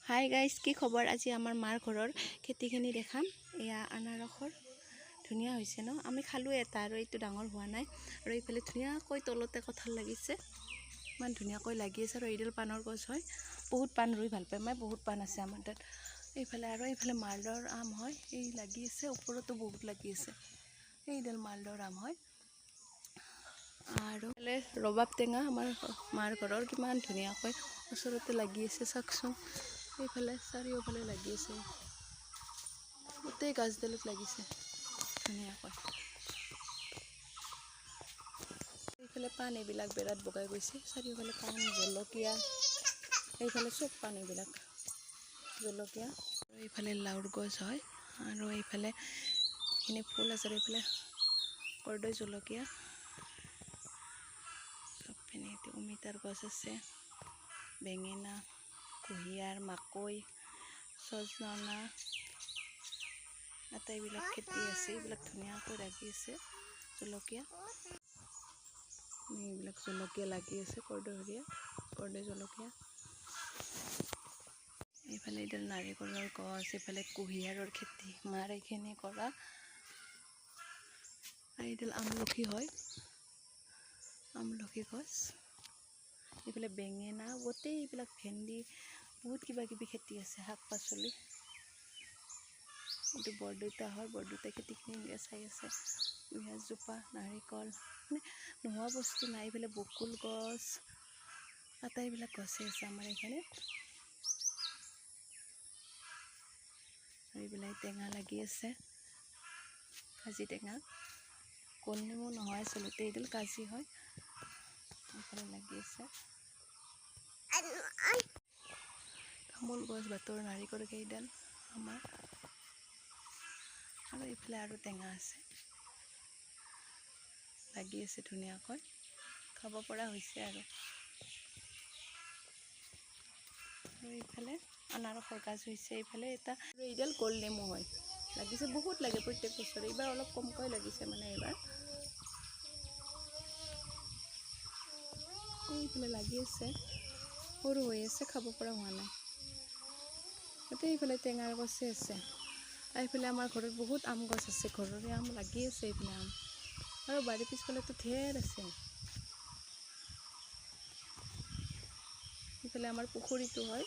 Hi guys, কি খবৰ? আজি আমাৰ মাৰ ঘৰৰ খেতিখিনি দেখাম। এয়া আনাৰসৰ ধুনীয়া হৈছে ন। আমি খালোঁ এটা আৰু এইটো ডাঙৰ হোৱা নাই। আৰু এইফালে ধুনীয়াকৈ তলতে কঁঠাল লাগিছে, ইমান ধুনীয়াকৈ লাগি আছে। আৰু এইডাল পাণৰ গছ হয়, বহুত পাণ ৰুই ভাল পায় মই, বহুত পাণ আছে আমাৰ তাত। এইফালে আৰু এইফালে মালদৰ আম হয়, এই লাগি আছে, ওপৰতো বহুত লাগি আছে। এইডাল মালদৰ আম হয়। আৰু এইফালে ৰবাব টেঙা আমাৰ মাৰ ঘৰৰ কিমান ধুনীয়াকৈ ওচৰতে লাগি আছে, চাওকচোন। এইফালে চাৰিওফালে লাগি আছে, গোটেই গাছডালত লাগিছে ধুনীয়াকৈ। এইফালে পাণ এইবিলাক বেৰাত বগাই গৈছে, চাৰিওফালে পাণ, জলকীয়া, এইফালে চব পাণ এইবিলাক জলকীয়া। আৰু এইফালে লাওৰ গছ হয়, আৰু এইফালে এইখিনি ফুল আছে। এইফালে কৰ্দৈ জলকীয়া, চব পিনে অমিতাৰ গছ আছে, বেঙেনা, কুঁহিয়াৰ, মাকৈ, ছজনা, আটাইবিলাক খেতি আছে। এইবিলাক ধুনীয়াকৈ লাগি আছে জলকীয়া, এইবিলাক জলকীয়া লাগি আছে, কৰ্দৈ জলকীয়া। এইফালে এইডাল নাৰিকলৰ গছ, এইফালে কুঁহিয়াৰৰ খেতি মাৰ এইখিনি কৰা। আৰু এইডাল আমলখি হয়, আমলখি গছ। এইফালে বেঙেনা, গোটেই এইবিলাক ভেন্দি, বহুত কিবা কিবি খেতি আছে, শাক পাচলি। এইটো বৰদেউতা হয়, বৰদেউতাই খেতিখিনি চাই আছে। পিঁয়াজজোপা, নাৰিকল, মানে নোহোৱা বস্তু নাই। এইফালে বকুল গছ, আটাইবিলাক গছেই আছে আমাৰ এইখানে। এইবিলাক টেঙা লাগি আছে, কাজি টেঙা, কল নেমু নহয় আচলতে, এইডাল কাজি হয়। এইফালে লাগি আছে তামোল গছ, বাটৰ নাৰিকল কেইডাল আমাৰ। আৰু এইফালে আৰু টেঙা আছে, লাগি আছে ধুনীয়াকৈ, খাব পৰা হৈছে আৰু। এইফালে আনাৰসৰ গাছ হৈছে, এইফালে এটা, এইডাল কল নেমু হয়, লাগিছে বহুত লাগে প্ৰত্যেক বছৰে। এইবাৰ অলপ কমকৈ লাগিছে, মানে এইবাৰ এইফালে লাগি আছে, সৰু হৈ আছে, খাব পৰা হোৱা নাই। গোটেই এইফালে টেঙাৰ গছে আছে। আৰু এইফালে আমাৰ ঘৰত বহুত আম গছ আছে, ঘৰৰে আম লাগি আছে এইফালে আম। আৰু বাৰীৰ পিছফালেতো ঢেৰ আছে। এইফালে আমাৰ পুখুৰীটো হয়,